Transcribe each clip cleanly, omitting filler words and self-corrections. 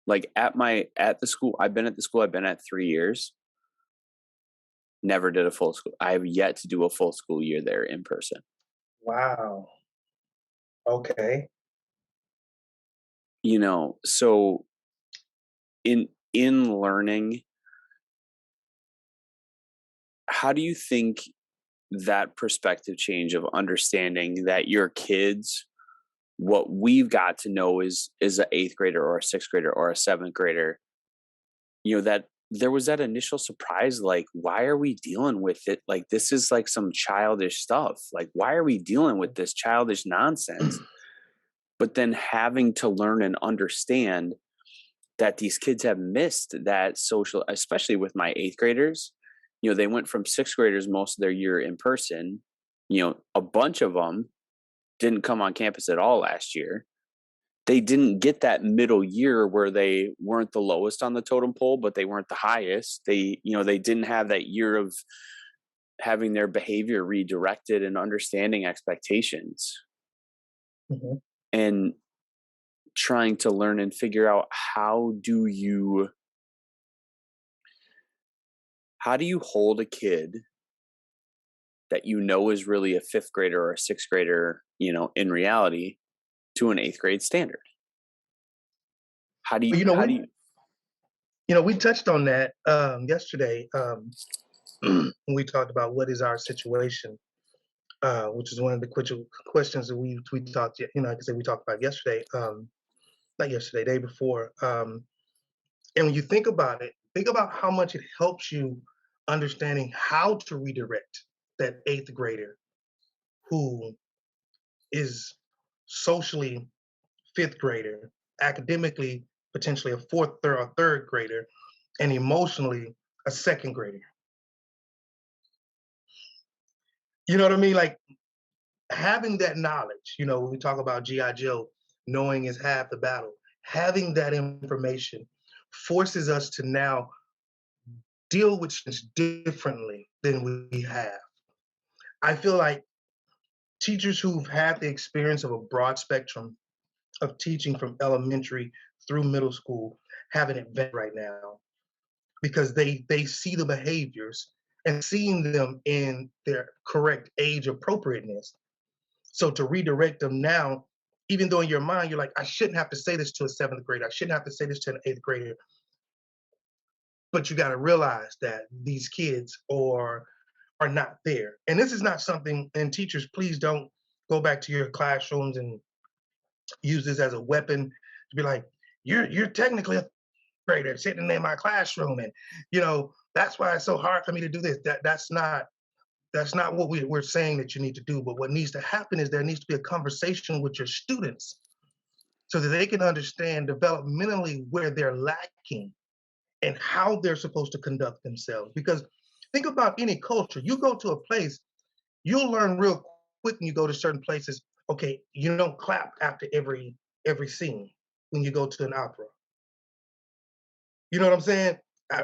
Like at the school, I've been at the school I've been at 3 years, never did a full school. I have yet to do a full school year there in person. Wow. Okay. So in learning, how do you think that perspective change of understanding that your kids, what we've got to know is an 8th grader or a 6th grader or a 7th grader, that there was that initial surprise, like, why are we dealing with it? Like, this is like some childish stuff. Like, why are we dealing with this childish nonsense? But then having to learn and understand that these kids have missed that social, especially with my 8th graders. They went from 6th graders most of their year in person. A bunch of them didn't come on campus at all last year. They didn't get that middle year where they weren't the lowest on the totem pole, but they weren't the highest. They didn't have that year of having their behavior redirected and understanding expectations Mhm. and trying to learn and figure out how do you hold a kid that is really a 5th grader or a 6th grader, in reality, to an 8th grade standard? How do you Well, how do you we touched on that yesterday when we talked about what is our situation, which is one of the questions that we talked. Like I said, we talked about yesterday, not yesterday, day before. And when you think about it, think about how much it helps you understanding how to redirect that 8th grader who is socially 5th grader, academically potentially a fourth or third grader, and emotionally a second grader. You know what I mean? Like having that knowledge, when we talk about G.I. Joe, knowing is half the battle. Having that information forces us to now deal with things differently than we have. I feel like teachers who've had the experience of a broad spectrum of teaching from elementary through middle school have an advantage right now because they see the behaviors and seeing them in their correct age appropriateness. So to redirect them now, even though in your mind you're like, I shouldn't have to say this to a 7th grader, I shouldn't have to say this to an 8th grader, but you got to realize that these kids are not there. And this is not something, and teachers, please don't go back to your classrooms and use this as a weapon to be like, you're technically a grader sitting in my classroom, and that's why it's so hard for me to do this. That's not what we're saying that you need to do. But what needs to happen is there needs to be a conversation with your students so that they can understand developmentally where they're lacking and how they're supposed to conduct themselves. Because think about any culture. You go to a place, you'll learn real quick when you go to certain places. Okay, you don't clap after every scene when you go to an opera. You know what I'm saying?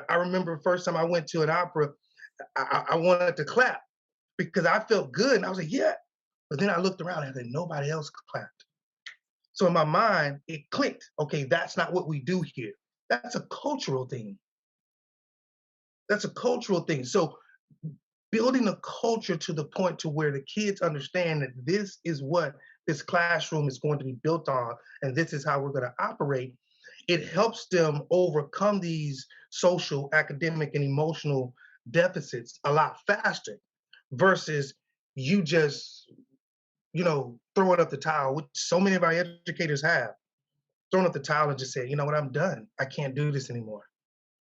I remember the first time I went to an opera, I wanted to clap because I felt good, and I was like, yeah. But then I looked around and then nobody else clapped. So in my mind, it clicked. Okay, that's not what we do here. That's a cultural thing. That's a cultural thing. So building a culture to the point to where the kids understand that this is what this classroom is going to be built on and this is how we're going to operate, it helps them overcome these social, academic, and emotional deficits a lot faster versus you just throwing up the towel, which so many of our educators have thrown up the towel and just said, you know what, I'm done, I can't do this anymore.